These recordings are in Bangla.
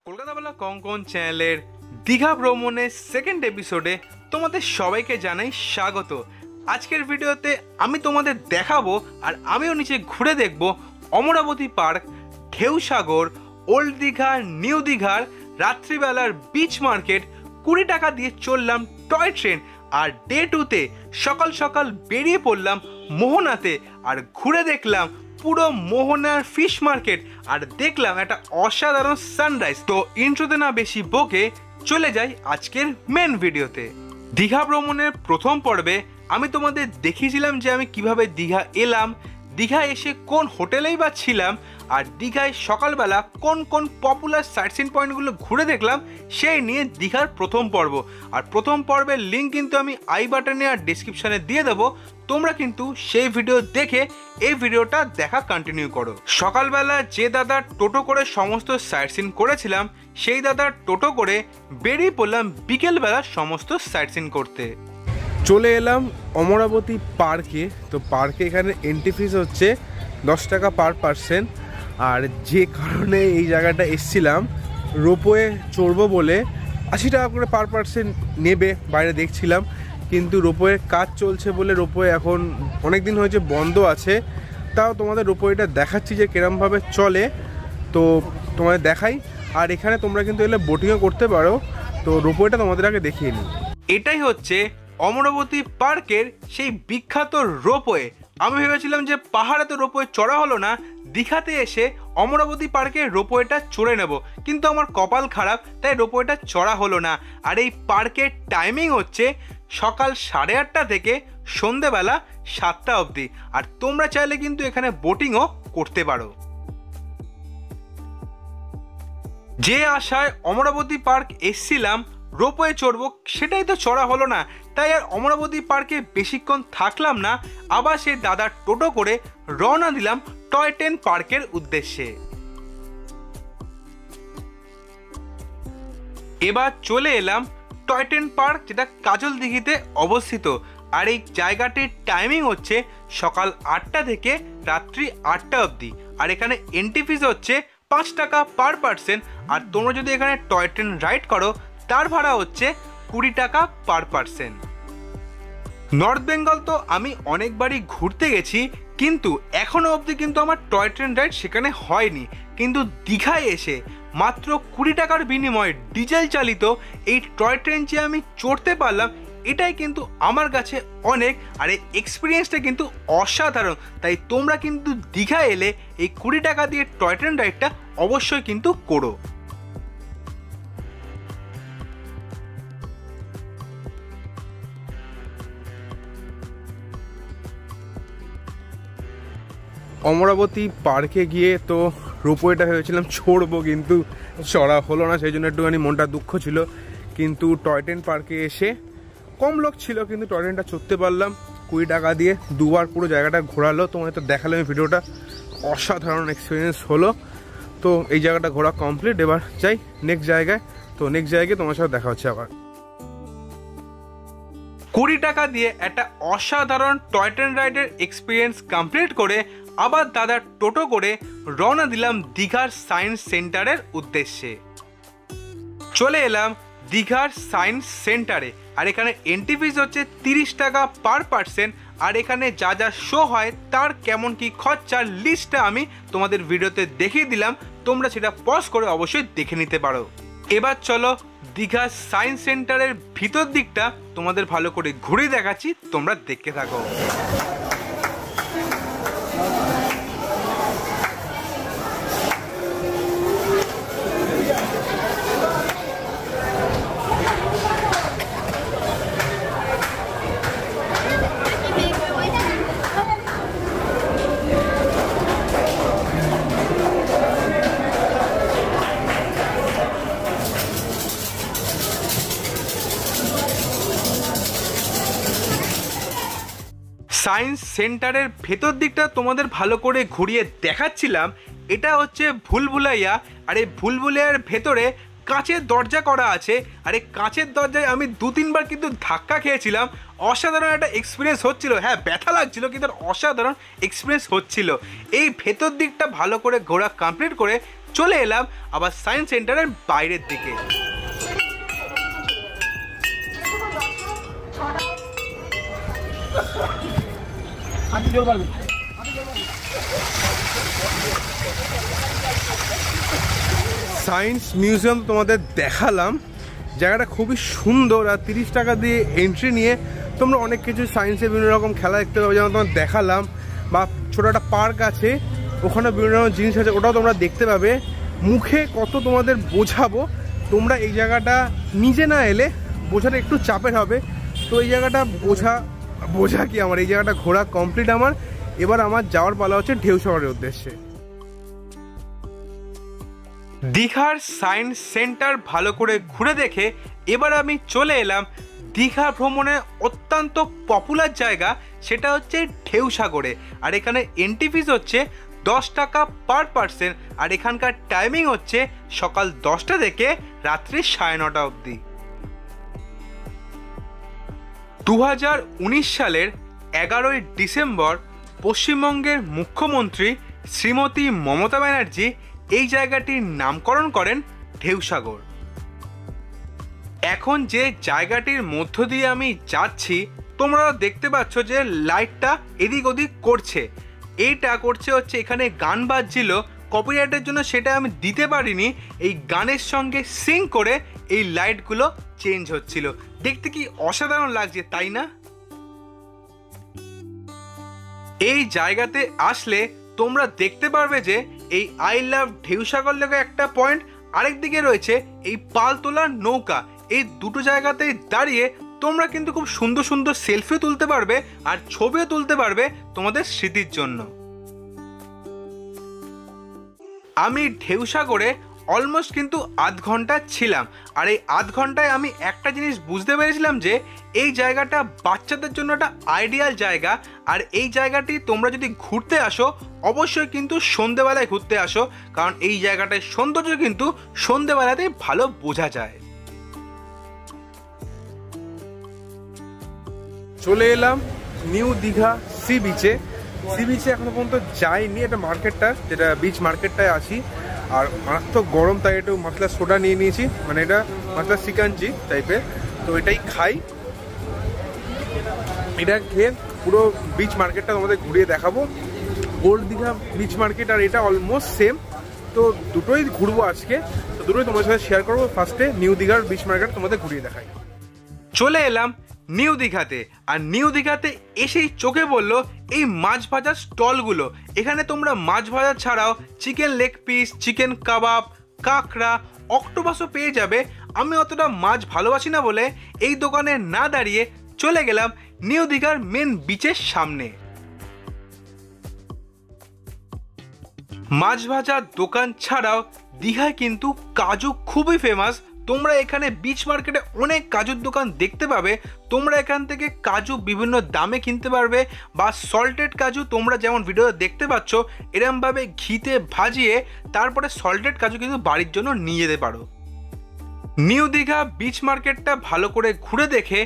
কলকাতা বালা কঙ্কন চ্যানেলের দীঘা ভ্রমণের সেকেন্ড এপিসোডে তোমাদের সবাইকে জানাই স্বাগত। আজকের ভিডিওতে আমি তোমাদের দেখাবো আর আমিও নিচে ঘুরে দেখব Amaravati park, ঢেউসাগর, old Digha, new দীঘার রাত্রিবেলার বিচ মার্কেট। 20 টাকা দিয়ে চললাম টয় ট্রেন আর ডে 2তে সকাল সকাল বেরিয়ে পড়লাম মোহনাতে আর ঘুরে দেখলাম পুরো মোহনার ফিশ মার্কেট আর দেখলাম একটা অসাধারণ সানরাইজ। তো ইন্ট্রোতে না বেশি বকে চলে যাই আজকের মেন ভিডিওতে। দীঘা ভ্রমণের প্রথম পর্বে আমি তোমাদের দেখিয়েছিলাম যে আমি কিভাবে দীঘা এলাম, দীঘা এসে কোন হোটেলেই বা ছিলাম, আর দীঘায় সকালবেলা কোন কোন পপুলার সাইটসিন পয়েন্টগুলো ঘুরে দেখলাম সেই নিয়ে দীঘার প্রথম পর্ব। আর প্রথম পর্বের লিঙ্ক কিন্তু আমি আই বাটনে আর ডিসক্রিপশানে দিয়ে দেবো, তোমরা কিন্তু সেই ভিডিও দেখে এই ভিডিওটা দেখা কন্টিনিউ করো। সকালবেলা যে দাদা টোটো করে সমস্ত সাইটসিন করেছিলাম সেই দাদার টোটো করে বেরিয়ে পড়লাম বিকেলবেলা সমস্ত সাইটসিন করতে। চলে এলাম অমরাবতী পার্কে। তো পার্কে এখানে এন্ট্রি ফিস হচ্ছে 10 টাকা পার পার্সন। আর যে কারণে এই জায়গাটা এসছিলাম রোপওয়ে চড়বো বলে 80 টাকা করে পার পার্সন নেবে বাইরে দেখছিলাম, কিন্তু রোপওয়ের কাজ চলছে বলে রোপওয়ে এখন অনেক দিন হয়েছে বন্ধ আছে। তাও তোমাদের রোপওয়েটা দেখাচ্ছি যে কিরমভাবে চলে, তো তোমাদের দেখাই। আর এখানে তোমরা কিন্তু এলে বোটিংও করতে পারো। তো রোপওয়েটা তোমাদের আগে দেখিয়ে নিই। এটাই হচ্ছে অমরাবতী পার্কের সেই বিখ্যাত রোপওয়ে। আমি ভেবেছিলাম যে পাহাড়ে তো রোপওয়ে চড়া হলো না, দীঘাতে এসে অমরাবতী পার্কে রোপওয়েটা চড়ে নেব, কিন্তু আমার কপাল খারাপ তাই রোপওয়েটা চড়া হলো না। আর এই পার্কের টাইমিং হচ্ছে সকাল 8:30 থেকে সন্ধেবেলা 7টা অবধি। আর তোমরা চাইলে কিন্তু এখানে বোটিংও করতে পারো। যে আশায় অমরাবতী পার্ক এসছিলাম রোপওয়ে চড়বো সেটাই তো চড়া হলো না, তাই আর অমরাবতী পার্কে বেশিক্ষণ থাকলাম না, আবার সেই দাদার টোটো করে রওনা দিলাম টয় ট্রেন পার্কের উদ্দেশ্যে। এবার চলে এলাম টয় ট্রেন পার্ক, যেটা কাজল দিঘিতে অবস্থিত। আর এই জায়গাটির টাইমিং হচ্ছে সকাল 8টা থেকে রাত্রি 8টা অবধি। আর এখানে এন্ট্রি ফিস হচ্ছে 5 টাকা পার পার্সন। আর তোমরা যদি এখানে টয় ট্রেন রাইড করো তার ভাড়া হচ্ছে 20 টাকা পার পার্সন। নর্থ বেঙ্গল তো আমি অনেকবারই ঘুরতে গেছি, কিন্তু এখনও অবধি কিন্তু আমার টয় ট্রেন রাইড সেখানে হয়নি। কিন্তু দীঘায় এসে মাত্র 20 টাকার বিনিময়ে ডিজেল চালিত এই টয় ট্রেন যে আমি চড়তে পারলাম, এটাই কিন্তু আমার কাছে অনেক। আর এই এক্সপিরিয়েন্সটা কিন্তু অসাধারণ। তাই তোমরা কিন্তু দীঘা এলে এই 20 টাকা দিয়ে টয় ট্রেন রাইডটা অবশ্যই কিন্তু করো। অমরাবতী পার্কে গিয়ে তো রোপওয়েটা ভেবেছিলাম চড়বো, কিন্তু চড়া হলো না, সেই জন্য একটুখানি মনটা দুঃখ ছিল। কিন্তু টয় ট্রেন পার্কে এসে কম লোক ছিল, কিন্তু টয় ট্রেনটা চড়তে পারলাম 20 টাকা দিয়ে। দুবার পুরো জায়গাটা ঘোরালো, তোমাদের তো দেখালাম এই ভিডিওটা, অসাধারণ এক্সপিরিয়েন্স হলো। তো এই জায়গাটা ঘোরা কমপ্লিট, এবার যাই নেক্সট জায়গায়। তো নেক্সট জায়গায় তোমার সাথে দেখা হচ্ছে আবার। 20 টাকা দিয়ে একটা অসাধারণ টয় ট্রেন রাইডের এক্সপিরিয়েন্স কমপ্লিট করে আবার দাদার টোটো করে রওনা দিলাম দীঘার সায়েন্স সেন্টারের উদ্দেশ্যে। চলে এলাম দীঘার সায়েন্স সেন্টারে। আর এখানে এন্ট্রি ফিস হচ্ছে 30 টাকা পার পার্সন। আর এখানে যা যা শো হয় তার কেমন কি খরচার লিস্টটা আমি তোমাদের ভিডিওতে দেখিয়ে দিলাম, তোমরা সেটা পজ করে অবশ্যই দেখে নিতে পারো। এবার চলো দীঘার সায়েন্স সেন্টারের ভিতর দিকটা তোমাদের ভালো করে ঘুরে দেখাচ্ছি, তোমরা দেখতে থাকো। সায়েন্স সেন্টারের ভেতর দিকটা তোমাদের ভালো করে ঘুরিয়ে দেখাচ্ছিলাম। এটা হচ্ছে ভুলভুলাইয়া। আর এই ভুলভুলাইয়ার ভেতরে কাঁচের দরজা করা আছে। আর এই কাঁচের দরজায় আমি 2-3 বার কিন্তু ধাক্কা খেয়েছিলাম। অসাধারণ একটা এক্সপিরিয়েন্স হচ্ছিল। হ্যাঁ, ব্যথা লাগছিল, কিন্তু অসাধারণ এক্সপিরিয়েন্স হচ্ছিল। এই ভেতর দিকটা ভালো করে ঘোরা কমপ্লিট করে চলে এলাম আবার সায়েন্স সেন্টারের বাইরের দিকে। সায়েন্স মিউজিয়াম তোমাদের দেখালাম, জায়গাটা খুবই সুন্দর। আর 30 টাকা দিয়ে এন্ট্রি নিয়ে তোমরা অনেক কিছু সায়েন্সের বিভিন্ন রকম খেলা দেখতে পাবে, যেমন তোমার দেখালাম, বা ছোটো একটা পার্ক আছে, ওখানে বিভিন্ন রকম জিনিস আছে, ওটাও তোমরা দেখতে পাবে। মুখে কত তোমাদের বোঝাবো, তোমরা এই জায়গাটা নিজে না এলে বোঝাটা একটু চাপের হবে। তো এই জায়গাটা বোঝা কি, আমার এই জায়গাটা ঘোরা কমপ্লিট। এবার আমার যাওয়ার পালা হচ্ছে ঢেউসাগরের উদ্দেশ্যে। দীঘার সায়েন্স সেন্টার ভালো করে ঘুরে দেখে এবার আমি চলে এলাম দীঘা ভ্রমণে অত্যন্ত পপুলার জায়গা, সেটা হচ্ছে ঢেউসাগরে। আর এখানে এন্ট্রি ফিস হচ্ছে 10 টাকা পার পার্সন। আর এখানকার টাইমিং হচ্ছে সকাল 10টা থেকে রাত্রি 9:30 অবধি। 2019 সালের 11ই ডিসেম্বর পশ্চিমবঙ্গের মুখ্যমন্ত্রী শ্রীমতী মমতা ব্যানার্জি এই জায়গাটির নামকরণ করেন ঢেউসাগর। এখন যে জায়গাটির মধ্য দিয়ে আমি যাচ্ছি, তোমরা দেখতে পাচ্ছ যে লাইটটা এদিক ওদিক করছে। এইটা করছে হচ্ছে, এখানে গান বাজছিল, কপিরাইটের জন্য সেটা আমি দিতে পারিনি। এই গানের সঙ্গে সিঙ্ক করে এই লাইটগুলো চেঞ্জ হচ্ছিল। দেখতে কি অসাধারণ লাগছে, তাই না? এই জায়গাতে আসলে তোমরা দেখতে পারবে যে এই আই লাভ ঢেউসাগর লেখা একটা পয়েন্ট, আরেকদিকে রয়েছে এই পাল তোলার নৌকা। এই দুটো জায়গাতেই দাঁড়িয়ে তোমরা কিন্তু খুব সুন্দর সুন্দর সেলফিও তুলতে পারবে আর ছবিও তুলতে পারবে তোমাদের স্মৃতির জন্য। আমি ঢেউসাগরে অলমোস্ট কিন্তু আধ ঘন্টা ছিলাম। আর এই আধ ঘন্টায় আমি একটা জিনিস বুঝতে পেরেছিলাম যে এই জায়গাটা বাচ্চাদের জন্য একটা আইডিয়াল জায়গা। আর এই জায়গাটি তোমরা যদি ঘুরতে আসো, অবশ্যই কিন্তু সন্ধেবেলায় ঘুরতে আসো, কারণ এই জায়গাটার সৌন্দর্য কিন্তু সন্ধেবেলাতেই ভালো বোঝা যায়। চলে এলাম নিউ দীঘা সি বিচে। সি বিচে এখনো পর্যন্ত যাইনি, এটা মার্কেটটা, যেটা বিচ মার্কেটটায় আছি। আর মারাত্মক গরম, তাই একটু মশলা সোডা নিয়ে নিয়েছি, মানে এটা মশলা সিকাঞ্জি টাইপের। তো এটাই খাই। এটা খেয়ে পুরো বিচ মার্কেটটা তোমাদের ঘুরিয়ে দেখাবো। ওল্ড দীঘা বিচ মার্কেট আর এটা অলমোস্ট সেম, তো দুটোই ঘুরবো আজকে। তো দুটোই তোমাদের সাথে শেয়ার করবো। ফার্স্টে নিউ দীঘার বিচ মার্কেট তোমাদের ঘুরিয়ে দেখাই। চলে এলাম নিউ দীঘাতে। আর নিউ দীঘাতে এসেই চোখে পড়লো এই মাছ ভাজার স্টলগুলো। এখানে তোমরা মাছ ভাজা ছাড়াও চিকেন লেগ পিস, চিকেন কাবাব, কাঁকড়া, অক্টোপাসও পেয়ে যাবে। আমি অতটা মাছ ভালোবাসি না বলে এই দোকানে না দাঁড়িয়ে চলে গেলাম নিউ দীঘার মেন বিচের সামনে। মাছ ভাজার দোকান ছাড়াও দীঘায় কিন্তু কাজু খুবই ফেমাস। তোমরা এখানে বিচ মার্কেটে অনেক কাজুর দোকান দেখতে পাবে। তোমরা এখান থেকে কাজু বিভিন্ন দামে কিনতে পারবে, বা সল্টেড কাজু তোমরা যেমন ভিডিওতে দেখতে পাচ্ছ এরমভাবে ঘিতে ভাজিয়ে তারপরে সল্টেড কাজু কিন্তু বাড়ির জন্য নিয়ে যেতে পারো। নিউ দীঘা বিচ মার্কেটটা ভালো করে ঘুরে দেখে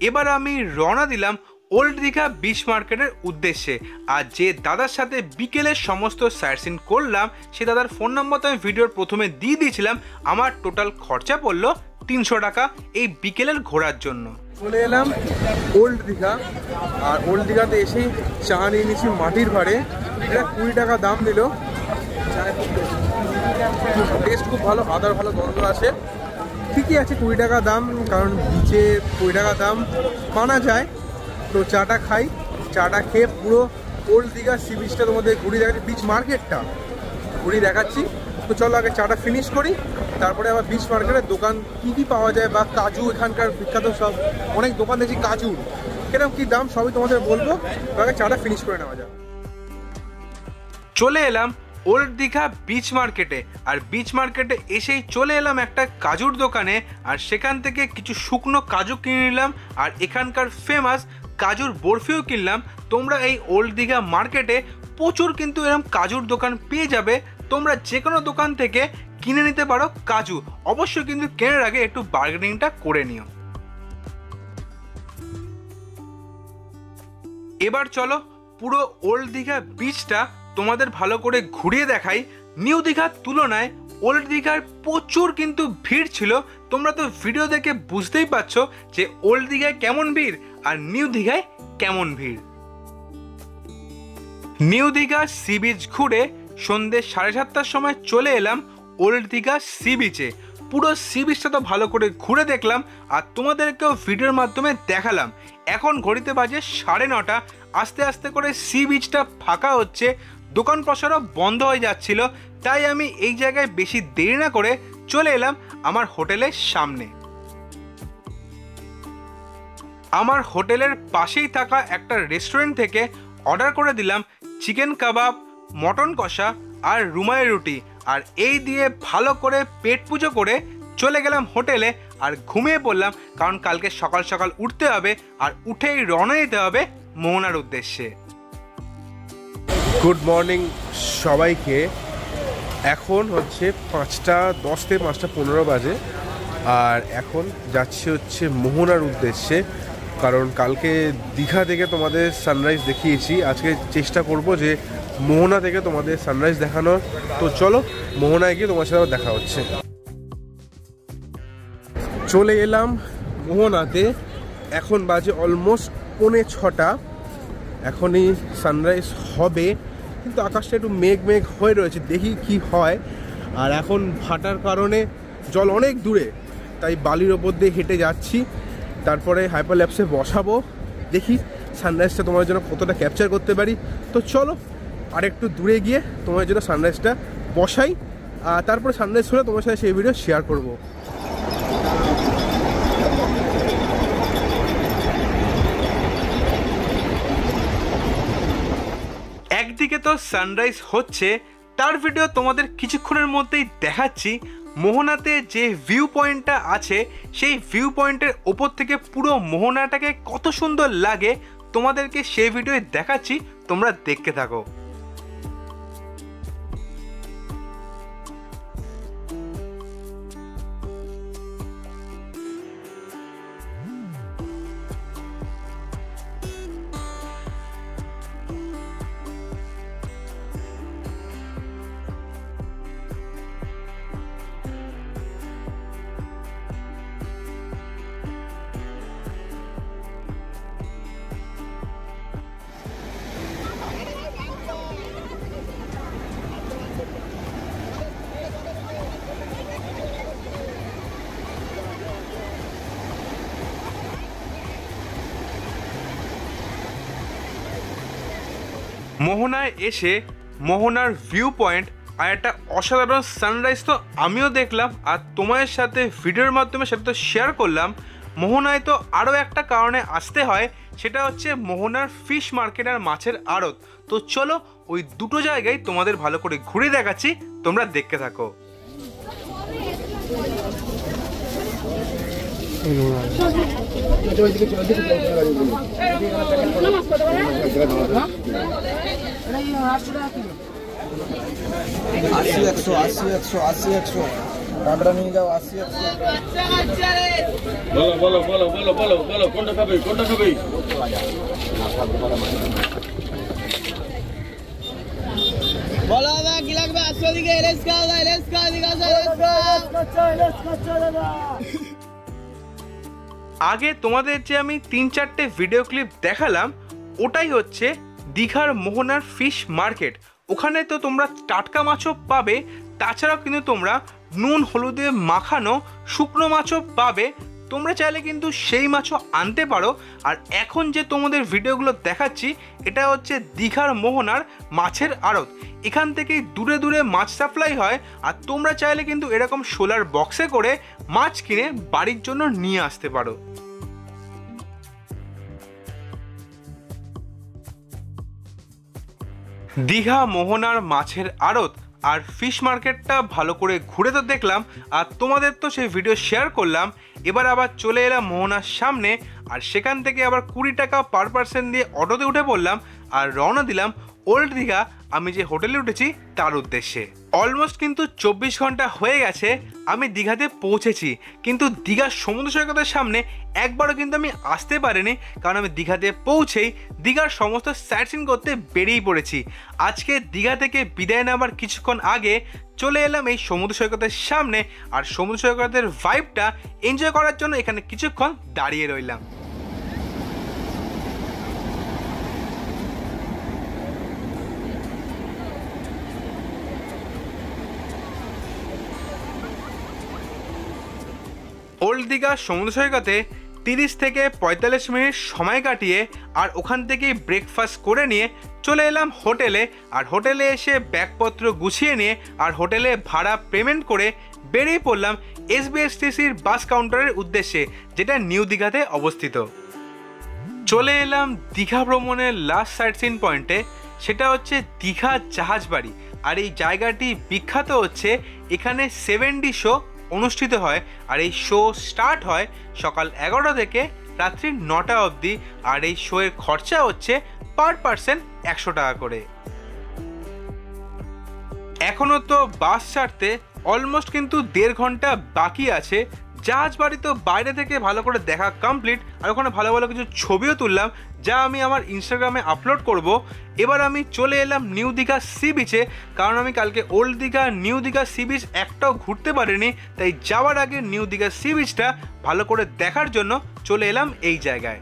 এবার আমি রওনা দিলাম ওল্ড দীঘা বিচ মার্কেটের উদ্দেশ্যে। আর যে দাদার সাথে বিকেলের সমস্ত সাইটসিন করলাম, সে দাদার ফোন নম্বর তো আমি ভিডিওর প্রথমে দিয়ে দিয়েছিলাম। আমার টোটাল খরচা পড়লো 300 টাকা এই বিকেলের ঘোরার জন্য। চলে এলাম ওল্ড দীঘা। আর ওল্ড দীঘাতে এসেই চা নিয়ে নিয়েছি মাটির ভাড়ে। এটা 20 টাকা দাম দিল। টেস্ট খুব ভালো, আদার ভালো গন্ধ আছে। ঠিকই আছে 20 টাকা দাম, কারণ বিচে 20 টাকা দাম মানা যায়। তো চাটা খাই, চাটা খেয়ে পুরো ওল্ড দীঘা সি বিচটা তোমাদের ঘুরিয়ে দেখাচ্ছি, বিচ মার্কেটটা ঘুরিয়ে দেখাচ্ছি। তো চলো আগে চাটা ফিনিশ করি, তারপরে আবার বিচ মার্কেটের দোকান কী কী পাওয়া যায়, বা কাজু এখানকার বিখ্যাত সব অনেক দোকান দেখছি কাজুর, কিরকম কী দাম সবই তোমাদের বলবো। আগে চাটা ফিনিশ করে নেওয়া যাক। চলে এলাম ওল্ড দীঘা বিচ মার্কেটে। আর বিচ মার্কেটে এসেই চলে এলাম একটা কাজুর দোকানে। আর সেখান থেকে কিছু শুকনো কাজু কিনে নিলাম, আর এখানকার ফেমাস কাজুর বরফিও কিনলাম। তোমরা এই ওল্ড দীঘা মার্কেটে প্রচুর কিন্তু এরকম কাজুর দোকান পেয়ে যাবে। তোমরা যে কোনো দোকান থেকে কিনে নিতে পারো কাজু। অবশ্যই কিন্তু কেনার আগে একটু বার্গেনিংটা করে নিও। এবার চলো পুরো ওল্ড দীঘা বিচটা তোমাদের ভালো করে ঘুরিয়ে দেখাই। নিউ দীঘার তুলনায় ওল্ড দীঘার প্রচুর কিন্তু ভিড় ছিল। তোমরা তো ভিডিও দেখে বুঝতেই পারছো যে ওল্ড দীঘায় কেমন ভিড় আর নিউ দীঘায় কেমন ভিড়। নিউ দীঘা সি বিচ ঘুরে সন্ধ্যে 7:30টার সময় চলে এলাম ওল্ড দীঘা সি বিচে। পুরো সি বিচটা তো ভালো করে ঘুরে দেখলাম আর তোমাদেরকেও ভিডিওর মাধ্যমে দেখালাম। এখন ঘড়িতে বাজে 9:30। আস্তে আস্তে করে সি বিচটা ফাঁকা হচ্ছে, দোকান পসরও বন্ধ হয়ে যাচ্ছিল। তাই আমি এই জায়গায় বেশি দেরি না করে চলে এলাম আমার হোটেলের সামনে। আমার হোটেলের পাশেই থাকা একটা রেস্টুরেন্ট থেকে অর্ডার করে দিলাম চিকেন কাবাব, মটন কষা আর রুমালি রুটি। আর এই দিয়ে ভালো করে পেট পুজো করে চলে গেলাম হোটেলে আর ঘুমিয়ে পড়লাম, কারণ কালকে সকাল সকাল উঠতে হবে আর উঠেই রওনা দিতে হবে মোহনার উদ্দেশ্যে। গুড মর্নিং সবাইকে। এখন হচ্ছে 5:10 থেকে 5:15 বাজে আর এখন যাচ্ছি হচ্ছে মোহনার উদ্দেশ্যে, কারণ কালকে দীঘা থেকে তোমাদের সানরাইজ দেখিয়েছি। আজকে চেষ্টা করব যে মোহনা থেকে তোমাদের সানরাইজ দেখানোর। তো চলো মোহনায় গিয়ে তোমার সাথে দেখা হচ্ছে। চলে এলাম মোহনাতে, এখন বাজে অলমোস্ট 5:45। এখনই সানরাইজ হবে, কিন্তু আকাশটা একটু মেঘ মেঘ হয়ে রয়েছে, দেখি কি হয়। আর এখন ভাটার কারণে জল অনেক দূরে, তাই বালির ওপর দিয়ে হেঁটে যাচ্ছি। তারপরে হাইপার ল্যাপসে বসাবো, দেখি সানরাইজটা তোমার জন্য কতটা ক্যাপচার করতে পারি। তো চলো আর একটু দূরে গিয়ে তোমার জন্য সানরাইজটা বসাই, আর তারপরে সানরাইজ হলে তোমার সাথে সেই ভিডিও শেয়ার করবো। একদিকে তো সানরাইজ হচ্ছে, তার ভিডিও তোমাদের কিছুক্ষণের মধ্যেই দেখাচ্ছি। মোহনাতে যে ভিউ পয়েন্টটা আছে, সেই ভিউ পয়েন্টের ওপর থেকে পুরো মোহনাটাকে কত সুন্দর লাগে তোমাদেরকে সেই ভিডিও দেখাচ্ছি, তোমরা দেখতে থাকো। মোহনায় এসে মোহনার ভিউ পয়েন্ট আর একটা অসাধারণ সানরাইজ তো আমিও দেখলাম আর তোমাদের সাথে ভিডিওর মাধ্যমে সেটা তো শেয়ার করলাম। মোহনায় তো আরও একটা কারণে আসতে হয়, সেটা হচ্ছে মোহনার ফিশ মার্কেট আর মাছের আড়ত। তো চলো ওই দুটো জায়গায় তোমাদের ভালো করে ঘুরে দেখাচ্ছি, তোমরা দেখতে থাকো। বলো কোনটা খাবে বলো দাদা কি লাগবে? 800 দিকে এলএস খাও আগে তোমাদের যে আমি 3-4টে ভিডিও ক্লিপ দেখালাম, ওটাই হচ্ছে দীঘার মোহনার ফিশ মার্কেট। ওখানে তো তোমরা টাটকা মাছও পাবে, তাছাড়াও কিন্তু তোমরা নুন হলুদে মাখানো শুকনো মাছও পাবে। তোমরা চাইলে কিন্তু সেই মাছও আনতে পারো। আর এখন যে তোমাদের ভিডিওগুলো দেখাচ্ছি, এটা হচ্ছে দীঘার মোহনার মাছের আড়ত। এখান থেকেই দূরে দূরে মাছ সাপ্লাই হয়, আর তোমরা চাইলে কিন্তু এরকম সোলার বক্সে করে মাছ কিনে বাড়ির জন্য নিয়ে আসতে পারো। দীঘা মোহনার মাছের আড়ত আর ফিশ মার্কেটটা ভালো করে ঘুরে তো দেখলাম, আর তোমাদের তো সেই ভিডিও শেয়ার করলাম। এবার আবার চলে এলাম মোহনার সামনে, আর সেখান থেকে আবার 20 টাকা পার পার্সন দিয়ে অটোতে উঠে পড়লাম আর রওনা দিলাম ওল্ড দীঘা, আমি যে হোটেলে উঠেছি তার উদ্দেশ্যে। অলমোস্ট কিন্তু 24 ঘন্টা হয়ে গেছে আমি দীঘাতে পৌঁছেছি, কিন্তু দীঘার সমুদ্র সৈকতের সামনে একবারও কিন্তু আমি আসতে পারিনি, কারণ আমি দীঘাতে পৌঁছেই দীঘার সমস্ত সাইট সিন করতে বেরিয়ে পড়েছি। আজকে দীঘা থেকে বিদায় নেওয়ার কিছুক্ষণ আগে চলে এলাম এই সমুদ্র সৈকতের সামনে, আর সমুদ্র সৈকতের ভাইবটা এনজয় করার জন্য এখানে কিছুক্ষণ দাঁড়িয়ে রইলাম। ওল্ড দীঘা সমুদ্র সৈকতে 30 থেকে 45 মিনিট সময় কাটিয়ে আর ওখান থেকেই ব্রেকফাস্ট করে নিয়ে চলে এলাম হোটেলে। আর হোটেলে এসে ব্যাগপত্র গুছিয়ে নিয়ে আর হোটেলে ভাড়া পেমেন্ট করে বেরিয়ে পড়লাম এসবিএসটিসির বাস কাউন্টারের উদ্দেশ্যে, যেটা নিউ দীঘাতে অবস্থিত। চলে এলাম দীঘা ভ্রমণের লাস্ট সাইট সিন পয়েন্টে, সেটা হচ্ছে দীঘা জাহাজ বাড়ি। আর এই জায়গাটি বিখ্যাত হচ্ছে এখানে 7D শো অনুষ্ঠিত হয়, আর এই শো স্টার্ট হয় সকাল 11টা থেকে রাত্রি 9টা অবধি। আর এই শোয়ের খরচা হচ্ছে পার পার্সন 100 টাকা করে। এখনও তো বাস ছাড়তে অলমোস্ট কিন্তু 1.5 ঘন্টা বাকি আছে। জাহাজ বাড়ি তো বাইরে থেকে ভালো করে দেখা কমপ্লিট, আর ওখানে ভালো ভালো কিছু ছবিও তুললাম, যা আমি আমার ইনস্টাগ্রামে আপলোড করব। এবার আমি চলে এলাম নিউ দীঘা সি বিচে, কারণ আমি কালকে old Digha new Digha sea beach একটাও ঘুরতে পারিনি, তাই যাওয়ার আগে নিউ দীঘা সি বিচটা ভালো করে দেখার জন্য চলে এলাম এই জায়গায়।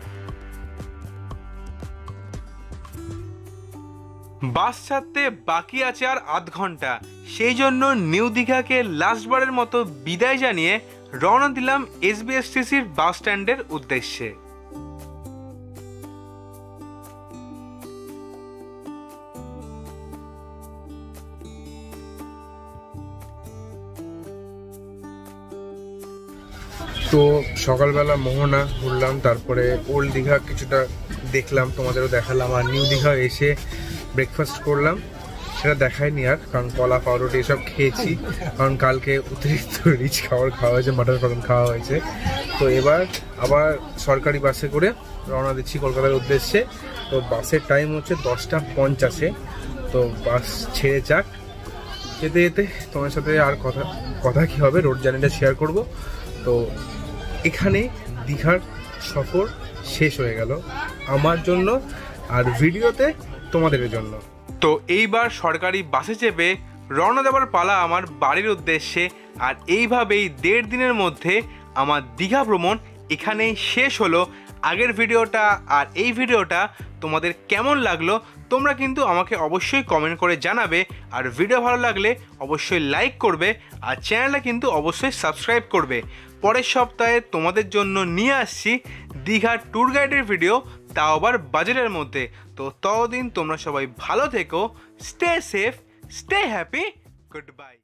বাস ছাড়তে বাকি আছে আর আধ ঘন্টা, সেই জন্য নিউ দীঘাকে লাস্টবারের মতো বিদায় জানিয়ে রওনা দিলাম এসবিএসটিসির বাস স্ট্যান্ডের উদ্দেশ্যে। তো সকালবেলা মোহনা ঘুরলাম, তারপরে ওল্ড দীঘা কিছুটা দেখলাম, তোমাদেরও দেখালাম। আর নিউ দীঘা এসে ব্রেকফাস্ট করলাম, সেটা দেখায়নি আর, কারণ কলা পাউরুটি এসব খেয়েছি, কারণ কালকে অতিরিক্ত রিচ খাবার খাওয়া হয়েছে, মাটন ফাটন খাওয়া হয়েছে। তো এবার আবার সরকারি বাসে করে রওনা দিচ্ছি কলকাতার উদ্দেশ্যে। তো বাসের টাইম হচ্ছে 10টা 50-এ। তো বাস ছেড়ে যাক, যেতে যেতে তোমার সাথে আর কথা কি হবে, রোড জার্নিটা শেয়ার করব। তো এখানে দীঘার সফর শেষ হয়ে গেল আমার জন্য, আর ভিডিওতে তোমাদের জন্য। তো এইবার সরকারি বাসে চেপে রওনা দেওয়ার পালা আমার বাড়ির উদ্দেশ্যে। আর এইভাবেই 1.5 দিনের মধ্যে আমার দীঘা ভ্রমণ এখানেই শেষ হলো। আগের ভিডিওটা আর এই ভিডিওটা তোমাদের কেমন লাগলো তোমরা কিন্তু আমাকে অবশ্যই কমেন্ট করে জানাবে। আর ভিডিও ভালো লাগলে অবশ্যই লাইক করবে, আর চ্যানেলটা কিন্তু অবশ্যই সাবস্ক্রাইব করবে। পরের সপ্তাহে তোমাদের জন্য নিয়ে আসছি দীঘার ট্যুর গাইডের ভিডিও, তাও আবার বাজেটের মধ্যে। তো ততদিন তোমরা সবাই ভালো থেকো, stay safe, stay happy, good bye.